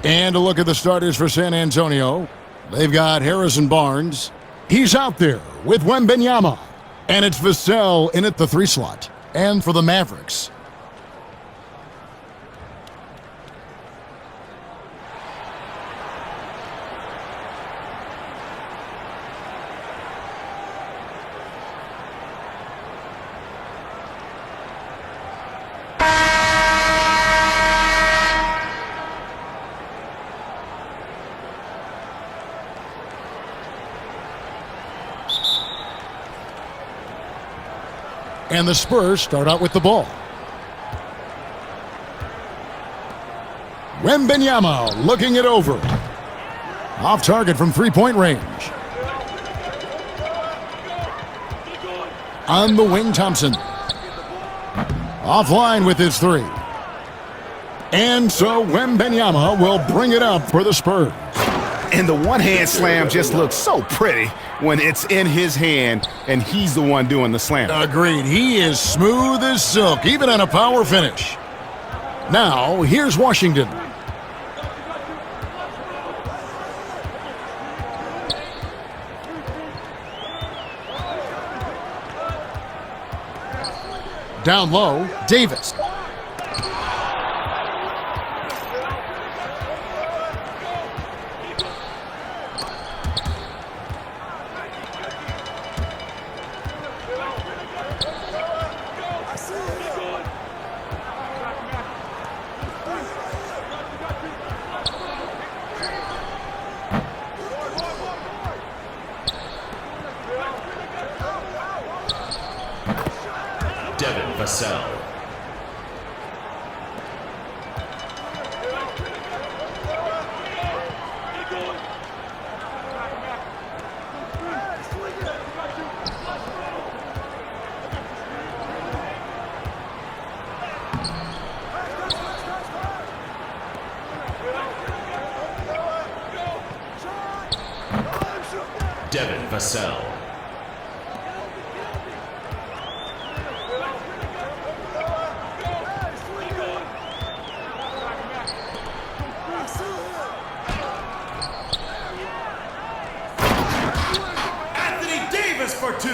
And a look at the starters for San Antonio. They've got Harrison Barnes. He's out there with Wembanyama. And it's Vassell in at the 3 slot. And for the Mavericks, and the Spurs start out with the ball. Wembanyama looking it over. Off target from three-point range. On the wing, Thompson. Offline with his 3. And so Wembanyama will bring it up for the Spurs. And the one-hand slam just looks so pretty when it's in his hand and he's the one doing the slam. Agreed. He is smooth as silk, even on a power finish. Now, here's Washington. Down low, Davis. Vassell. Devin Vassell. For 2.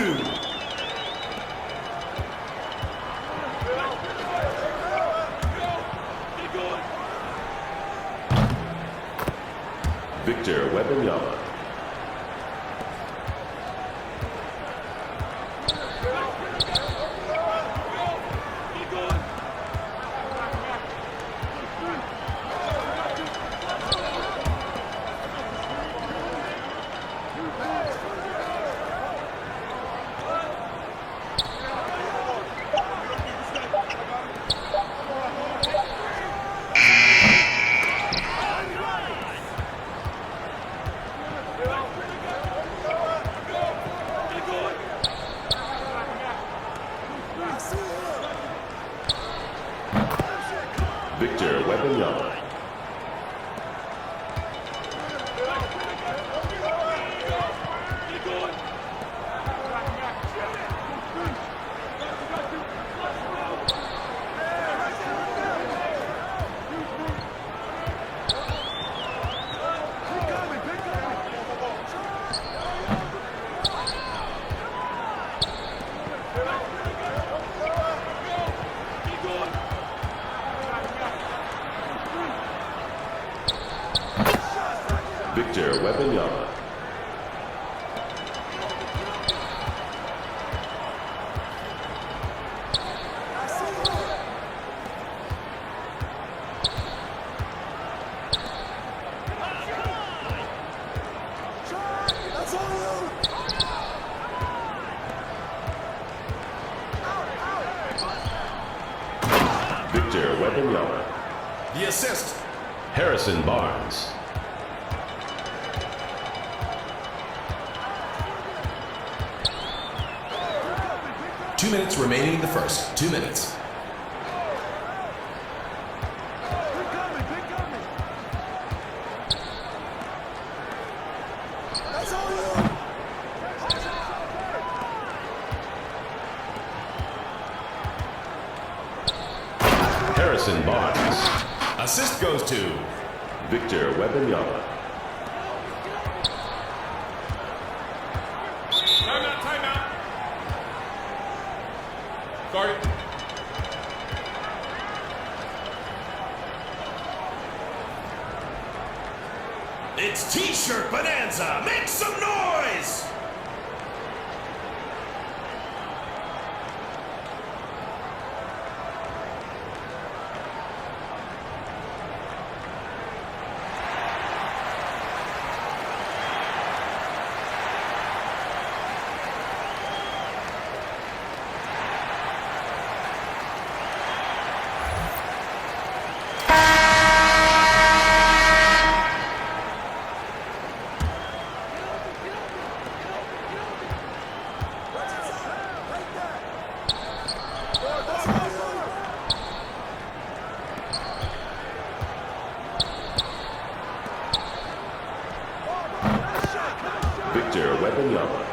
Victor Wembanyama. Victor Wembanyama. Victor Wembanyama. Victor Wembanyama. The assist. Harrison Barnes. Two minutes remaining in the first. 2 minutes. Harrison Barnes. Assist goes to Victor Wembanyama. Timeout. Sorry. It's T-shirt Bonanza. Make some noise. Victor Wembanyama.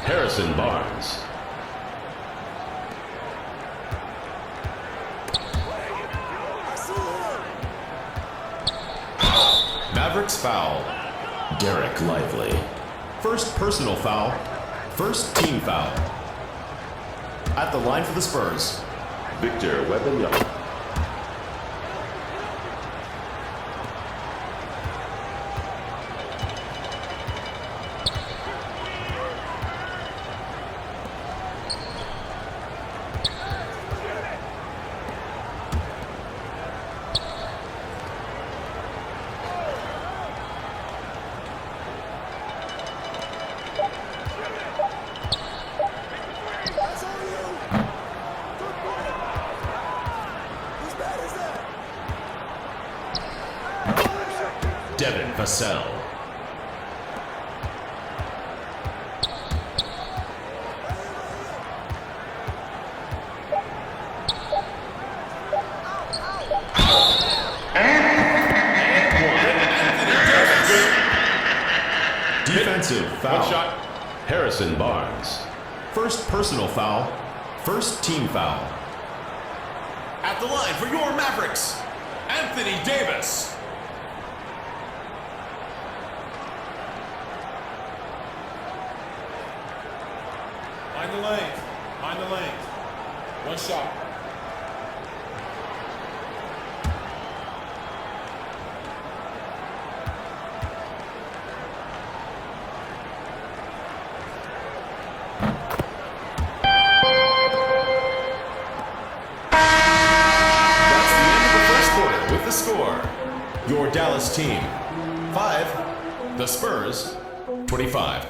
Harrison Barnes. Mavericks foul. Derek Lively. First personal foul. First team foul. At the line for the Spurs. Victor Wembanyama. Devin Vassell. Defensive foul. One shot. Harrison Barnes. First personal foul. First team foul. At the line for your Mavericks, Anthony Davis. Mind the lanes. Mind the lanes. One shot. That's the end of the first quarter with the score. Your Dallas team, 5. The Spurs, 25.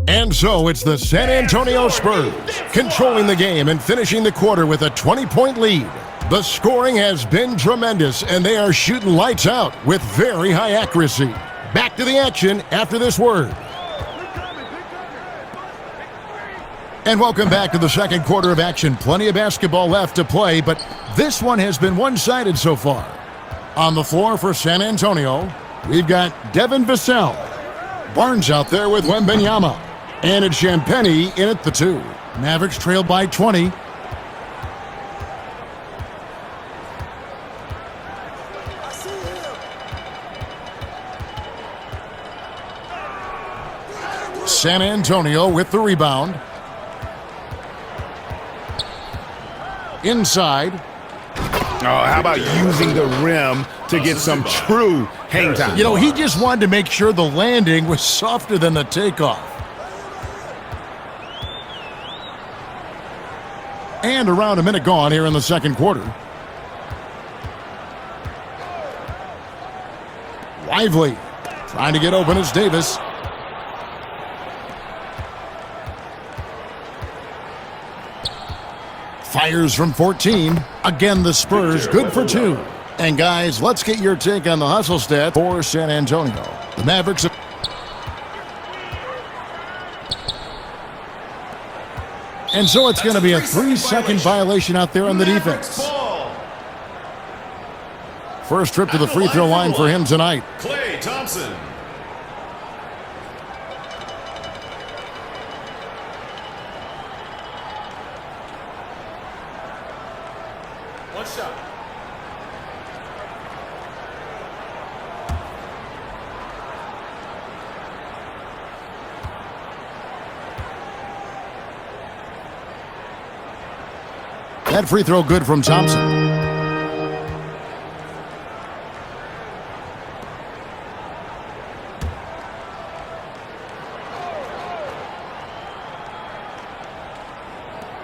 And so it's the San Antonio Spurs controlling the game and finishing the quarter with a 20-point lead. The scoring has been tremendous, and they are shooting lights out with very high accuracy. Back to the action after this word. And welcome back to the second quarter of action. Plenty of basketball left to play, but this one has been one-sided so far. On the floor for San Antonio, we've got Devin Vassell. Barnes out there with Wembanyama. And it's Champagnie in at the 2. Mavericks trail by 20. San Antonio with the rebound. Inside. Oh, how about using the rim to get some true hang time? You know, he just wanted to make sure the landing was softer than the takeoff. And around a minute gone here in the second quarter. Lively. Trying to get open is Davis. Fires from 14. Again, the Spurs good for 2. And guys, let's get your take on the hustle stat for San Antonio. The Mavericks. And so it's going to be a 3-second violation out there on the defense. First trip to the free throw line for him tonight. Klay Thompson. One shot. That free throw good from Thompson.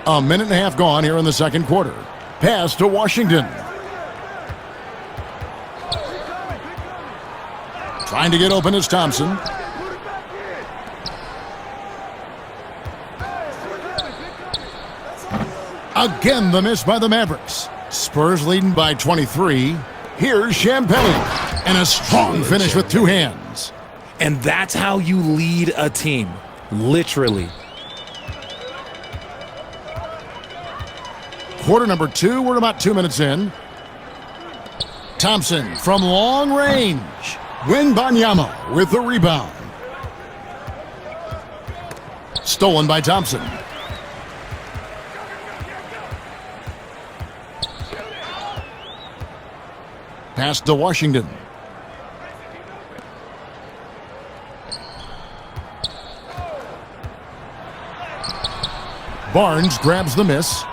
A minute and a half gone here in the second quarter. Pass to Washington. Trying to get open is Thompson. Again, the miss by the Mavericks. Spurs leading by 23. Here's Champagne. And a strong finish with 2 hands. And that's how you lead a team. Literally. Quarter number 2, we're about 2 minutes in. Thompson from long range. Wembanyama with the rebound. Stolen by Thompson. Pass to Washington. Barnes grabs the miss.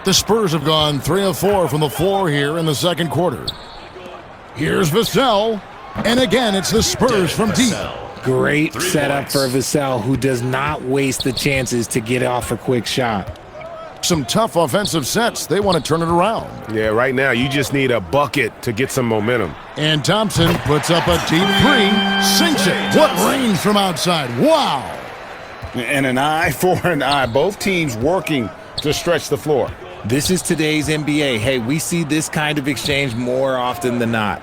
The Spurs have gone 3 of 4 from the floor here in the second quarter. Here's Vassell. And again, it's the Spurs from deep. Great setup for Vassell, who does not waste the chances to get off a quick shot. Some tough offensive sets. They want to turn it around. Yeah, right now you just need a bucket to get some momentum. And Thompson puts up a deep 3. Sinks it. What range from outside. Wow. And an eye for an eye. Both teams working to stretch the floor. This is today's NBA. Hey, we see this kind of exchange more often than not.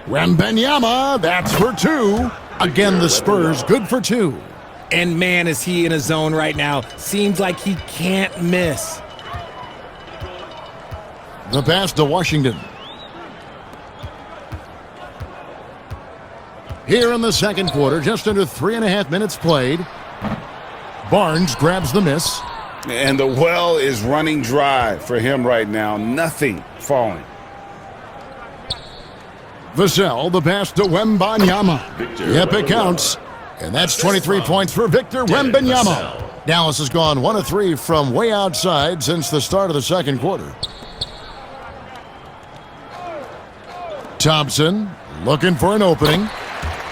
Wembanyama, that's for 2. Again, the Spurs good for 2. And man, is he in a zone right now. Seems like he can't miss. The pass to Washington. Here in the second quarter, just under 3.5 minutes played. Barnes grabs the miss. And the well is running dry for him right now. Nothing falling. Vassell, the pass to Wembanyama. Yep, it counts. And that's 23 points for Victor Wembanyama. Dallas has gone 1 of 3 from way outside since the start of the second quarter. Thompson looking for an opening.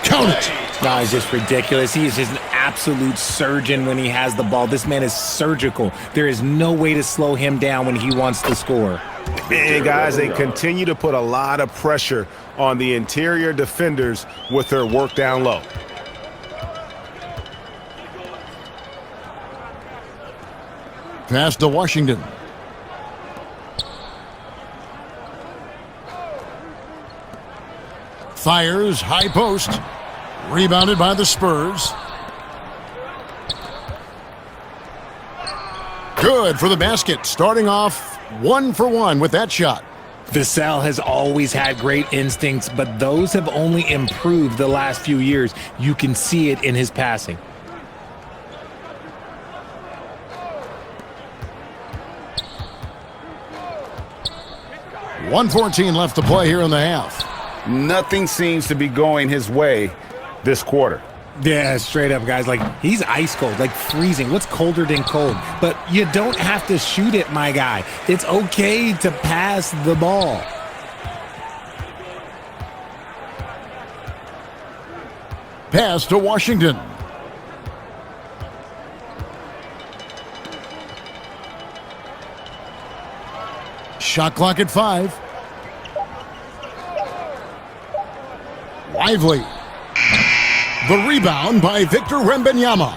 Count it. No, it's just ridiculous. He is just an absolute surgeon when he has the ball. This man is surgical. There is no way to slow him down when he wants to score. And guys, they continue to put a lot of pressure on the interior defenders with their work down low. Pass to Washington. Fires, high post. Rebounded by the Spurs. Good for the basket. Starting off 1 for 1 with that shot. Vassell has always had great instincts, but those have only improved the last few years. You can see it in his passing. .114 left to play here in the half. Nothing seems to be going his way this quarter. Yeah, straight up, guys. Like, he's ice cold, like freezing. What's colder than cold? But you don't have to shoot it, my guy. It's okay to pass the ball. Pass to Washington. Shot clock at 5. Lively. The rebound by Victor Wembanyama.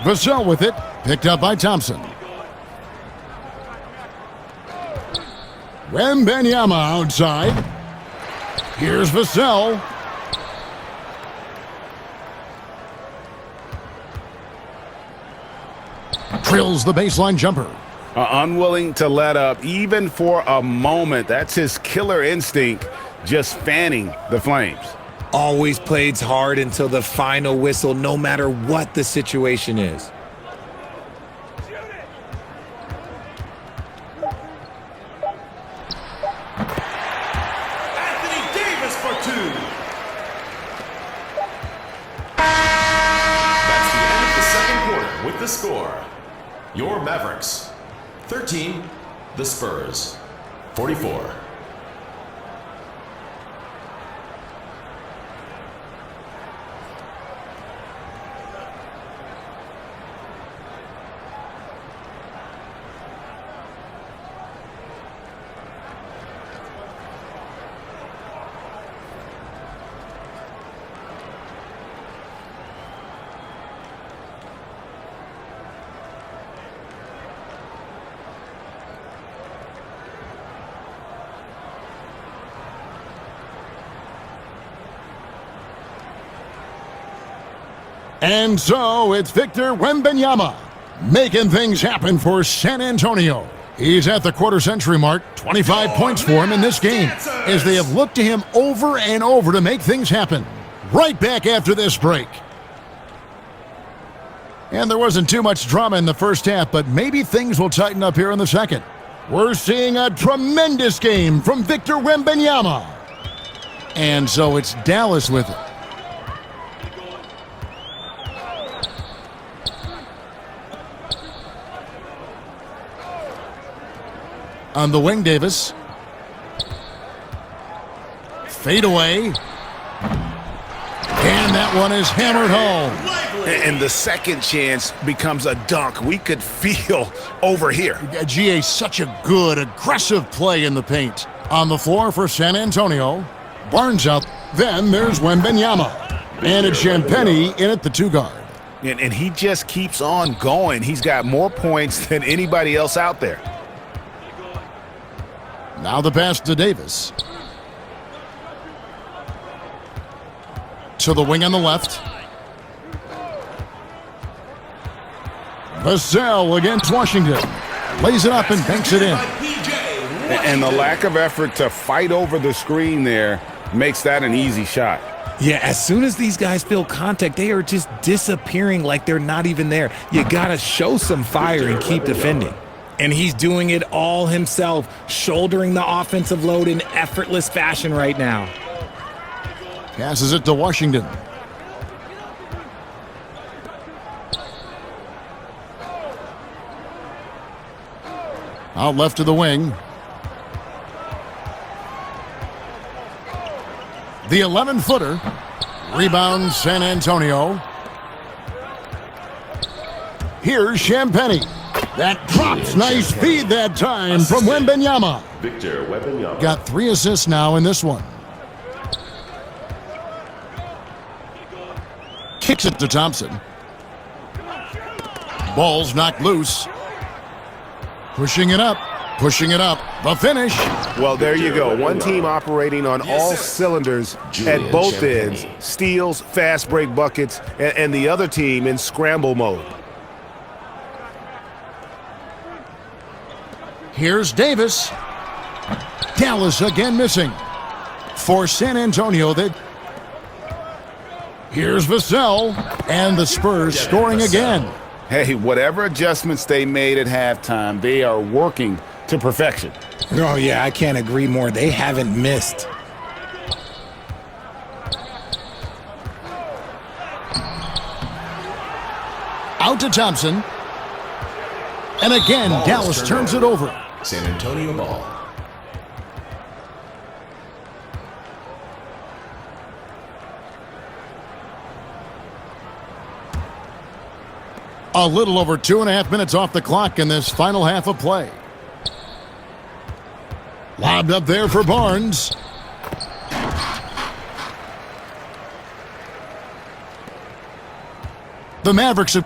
Vassell with it, picked up by Thompson. Wembanyama outside. Here's Vassell. Drills the baseline jumper. Unwilling to let up even for a moment. That's his killer instinct, just fanning the flames. Always plays hard until the final whistle, no matter what the situation is. Anthony Davis for two. That's the end of the second quarter with the score. Your Mavericks, 13. The Spurs, 44. And so it's Victor Wembanyama making things happen for San Antonio. He's at the quarter-century mark, 25 points for him in this game, as they have looked to him over and over to make things happen. Right back after this break. And there wasn't too much drama in the first half, but maybe things will tighten up here in the second. We're seeing a tremendous game from Victor Wembanyama. And so it's Dallas with it. On the wing, Davis. Fade away. And that one is hammered home. And the second chance becomes a dunk. We could feel over here. GA, such a good, aggressive play in the paint. On the floor for San Antonio. Barnes out. Then there's Wembanyama. And it's Champagnie in at the two-guard. And he just keeps on going. He's got more points than anybody else out there. Now the pass to Davis. To the wing on the left. Vassell against Washington. Lays it up and banks it in. And the lack of effort to fight over the screen there makes that an easy shot. Yeah, as soon as these guys feel contact, they are just disappearing like they're not even there. You got to show some fire and keep defending. And he's doing it all himself, shouldering the offensive load in effortless fashion right now. Passes it to Washington. Out left to the wing. The 11-footer. Rebound San Antonio. Here's Champagnie. That drops. Nice feed that time from Wembanyama. Victor Wembanyama. Got 3 assists now in this one. Kicks it to Thompson. Ball's knocked loose. Pushing it up. Pushing it up. The finish. Well, there you go. One team operating on all cylinders at both ends. Steals, fast break buckets, and the other team in scramble mode. Here's Davis. Dallas again missing. For San Antonio, here's Vassell. And the Spurs scoring again. Hey, whatever adjustments they made at halftime, they are working to perfection. Oh, yeah, I can't agree more. They haven't missed. Out to Thompson. And again, Dallas turns it over. San Antonio ball. A little over 2.5 minutes off the clock in this final half of play. Lobbed up there for Barnes. The Mavericks have...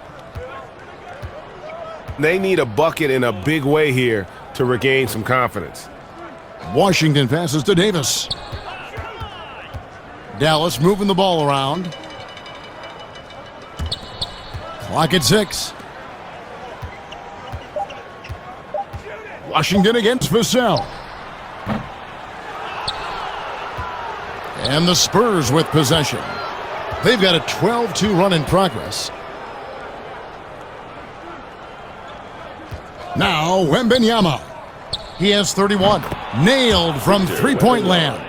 They need a bucket in a big way here to regain some confidence. Washington passes to Davis. Dallas moving the ball around. Clock at 6. Washington against Vassell. And the Spurs with possession. They've got a 12-2 run in progress. Now Wembanyama. He has 31. Nailed from three-point land.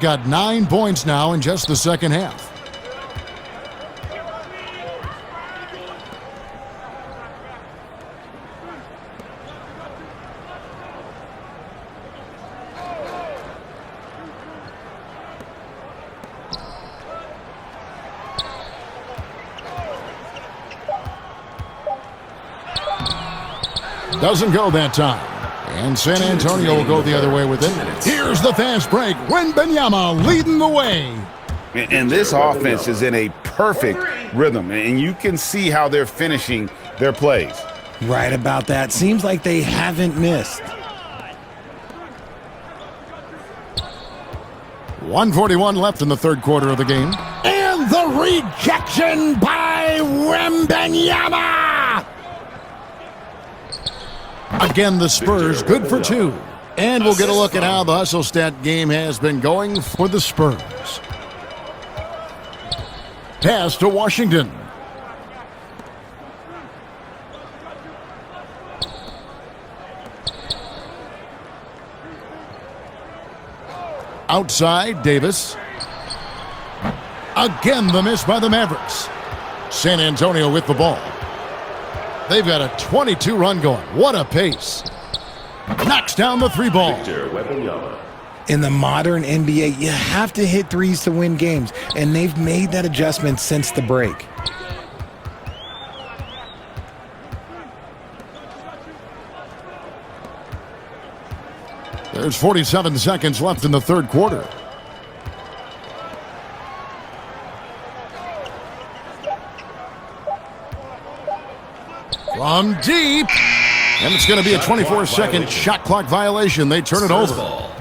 Got 9 points now in just the second half. Doesn't go that time. And San Antonio will go the other way with it. Here's the fast break. Wembanyama leading the way. And this offense is in a perfect rhythm, and you can see how they're finishing their plays. Right about that. Seems like they haven't missed. 1:41 left in the third quarter of the game. And the rejection by Wembanyama. Again, the Spurs good for 2. And we'll get a look at how the hustle stat game has been going for the Spurs. Pass to Washington. Outside, Davis. Again, the miss by the Mavericks. San Antonio with the ball. They've got a 22 run going. What a pace. Knocks down the 3 ball. Victor Wembanyama. In the modern NBA, you have to hit threes to win games, and they've made that adjustment since the break. There's 47 seconds left in the third quarter. From deep. And it's going to be a 24-second shot clock violation. They turn it over. Ball.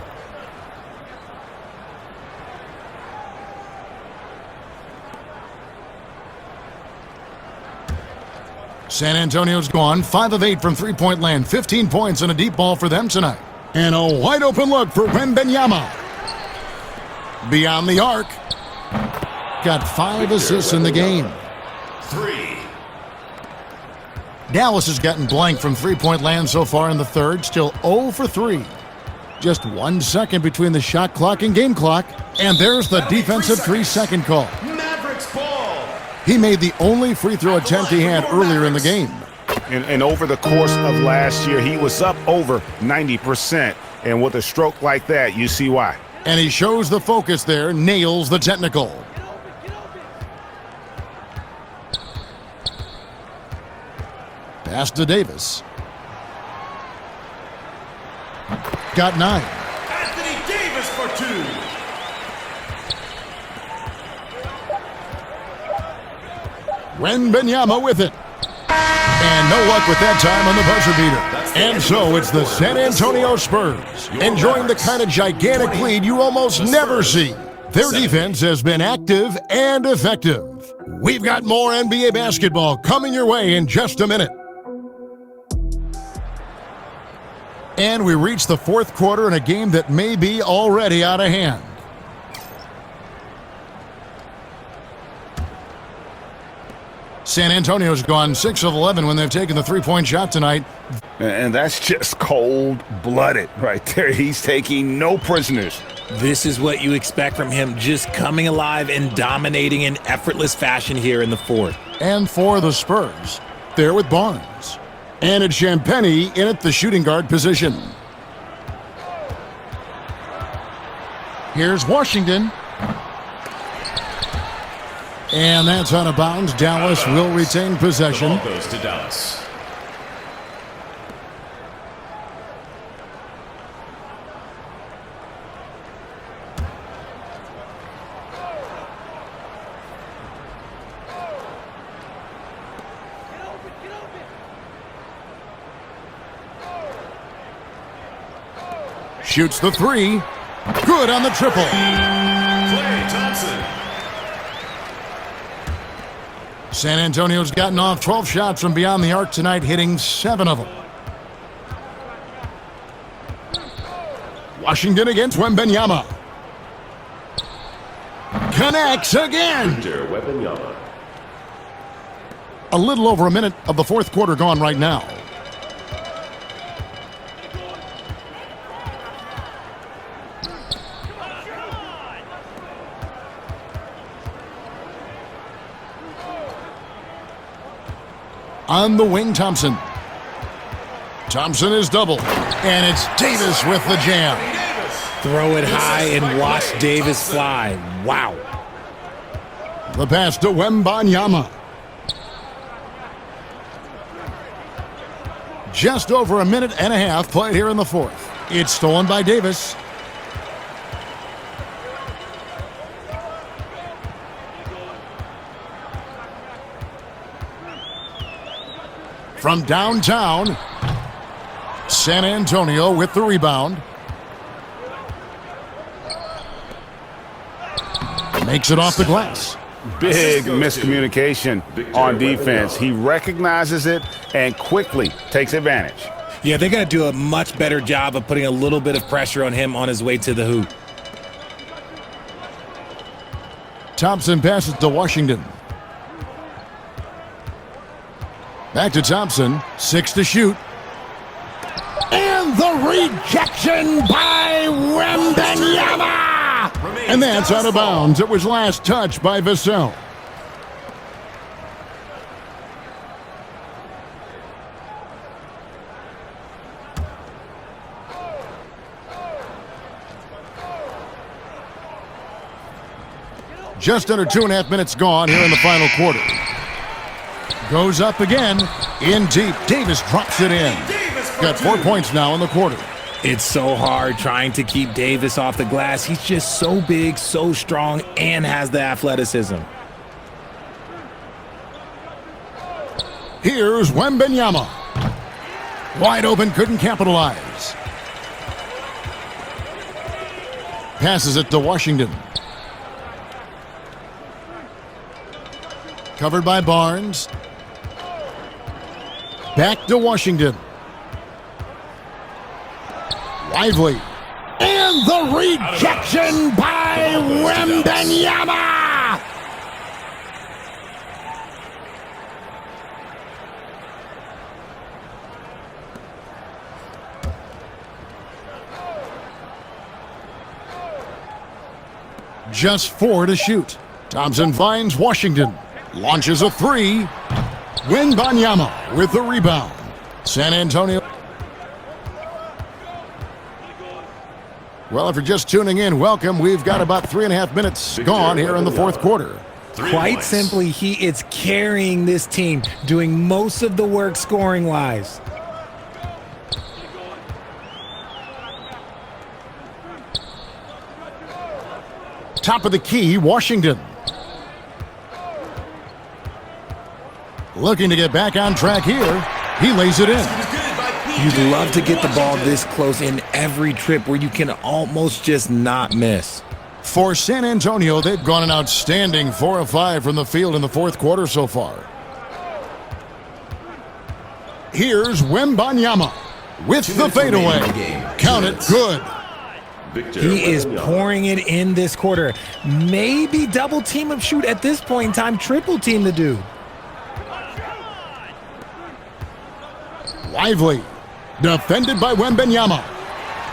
San Antonio's gone 5 of 8 from three-point land. 15 points and a deep ball for them tonight. And a wide open look for Wembanyama. Beyond the arc. Got 5 assists in the game. 3. Dallas has gotten blank from three-point land so far in the third. Still 0 for 3. Just 1 second between the shot clock and game clock. And there's the defensive 3-second call. Mavericks ball. He made the only free throw attempt he had earlier in the game. And over the course of last year, he was up over 90%. And with a stroke like that, you see why. And he shows the focus there, nails the technical. Pass to Davis. Got 9. Anthony Davis for 2. Wembanyama with it. And no luck with that time on the buzzer beater. And so it's the San Antonio Spurs enjoying the kind of gigantic lead you almost never see. Their defense has been active and effective. We've got more NBA basketball coming your way in just a minute. And we reach the fourth quarter in a game that may be already out of hand. San Antonio's gone 6 of 11 when they've taken the three-point shot tonight. And that's just cold-blooded right there. He's taking no prisoners. This is what you expect from him, just coming alive and dominating in effortless fashion here in the fourth. And for the Spurs, they're with Barnes. And it's Champagnie in at the shooting guard position. Here's Washington. And that's out of bounds. Dallas will retain possession. The ball goes to Dallas. Shoots the three. Good on the triple. Klay Thompson. San Antonio's gotten off 12 shots from beyond the arc tonight, hitting 7 of them. Washington against Wembanyama. Connects again. Victor Wembanyama. A little over a minute of the fourth quarter gone right now. On the wing, Thompson. Thompson is double. And it's Davis with the jam. Throw it high and watch Davis fly. Wow. The pass to Wembanyama. Just over a minute and a half played here in the fourth. It's stolen by Davis. From downtown, San Antonio with the rebound. Makes it off the glass. Big miscommunication on defense. He recognizes it and quickly takes advantage. Yeah, they're going to do a much better job of putting a little bit of pressure on him on his way to the hoop. Thompson passes to Washington. Back to Thompson, 6 to shoot. And the rejection by Wembanyama! And that's out of bounds. It was last touched by Vassell. Just under 2.5 minutes gone here in the final quarter. Goes up again, in deep. Davis drops it in. Got 4 points now in the quarter. It's so hard trying to keep Davis off the glass. He's just so big, so strong, and has the athleticism. Here's Wembanyama. Wide open, couldn't capitalize. Passes it to Washington. Covered by Barnes. Back to Washington. Lively. And the rejection by Wembanyama! Just 4 to shoot. Thompson finds Washington. Launches a 3. Wembanyama with the rebound. San Antonio. Well, if you're just tuning in, welcome. We've got about 3.5 minutes gone here in the fourth quarter. Quite simply, he is carrying this team, doing most of the work scoring-wise. Top of the key, Washington. Looking to get back on track here. He lays it in. You'd love to get the ball this close in every trip where you can almost just not miss. For San Antonio, they've gone an outstanding 4 of 5 from the field in the fourth quarter so far. Here's Wembanyama with the fadeaway. Count it good. He is pouring it in this quarter. Maybe double team him, shoot at this point in time, triple team the dude. Lively. Defended by Wembanyama.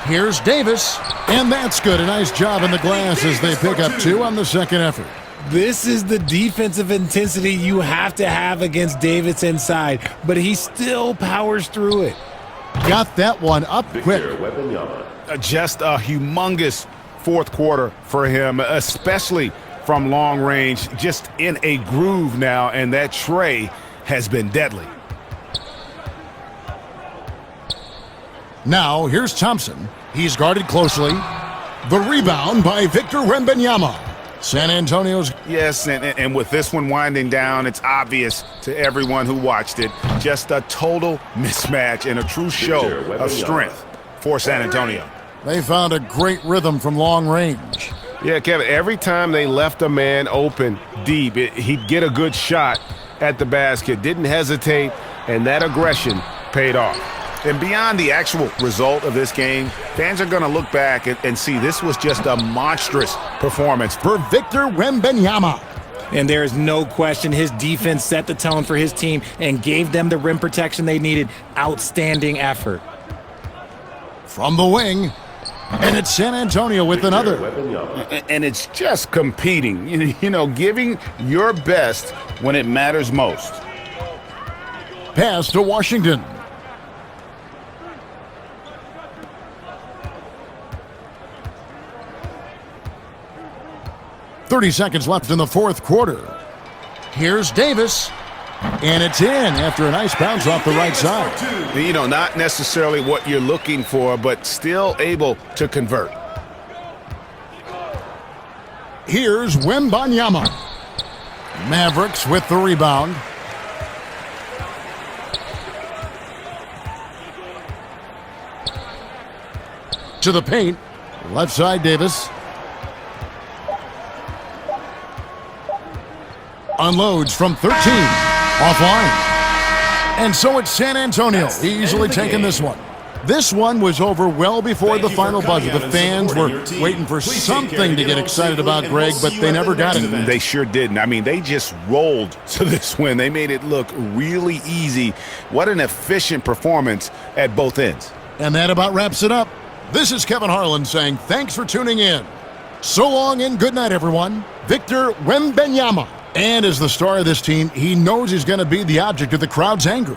Here's Davis. And that's good. A nice job in the glass as they pick up 2 on the second effort. This is the defensive intensity you have to have against Davis inside, but he still powers through it. Got that one up quick. Just a humongous fourth quarter for him, especially from long range. Just in a groove now, and that tray has been deadly. Now, here's Thompson. He's guarded closely. The rebound by Victor Wembanyama. San Antonio's... Yes, and with this one winding down, it's obvious to everyone who watched it. Just a total mismatch and a true show of strength for San Antonio. They found a great rhythm from long range. Yeah, Kevin, every time they left a man open deep, he'd get a good shot at the basket. Didn't hesitate, and that aggression paid off. And beyond the actual result of this game, fans are going to look back and see this was just a monstrous performance For Victor Wembanyama. And there is no question his defense set the tone for his team and gave them the rim protection they needed. Outstanding effort. From the wing. And it's San Antonio with another. Wembanyama. And it's just competing, giving your best when it matters most. Pass to Washington. .30 left in the fourth quarter. Here's Davis. And it's in after a nice bounce off the right side. Not necessarily what you're looking for, but still able to convert. Here's Wembanyama. Mavericks with the rebound. To the paint. Left side, Davis. Unloads from 13. Offline. And so it's San Antonio easily taking this one. This one was over well before the final buzzer. The fans were waiting for something to get excited about, Greg, but they never got it. They sure didn't. I mean, they just rolled to this win. They made it look really easy. What an efficient performance at both ends. And that about wraps it up. This is Kevin Harlan saying thanks for tuning in. So long and good night, everyone. Victor Wembanyama. And as the star of this team, he knows he's going to be the object of the crowd's anger.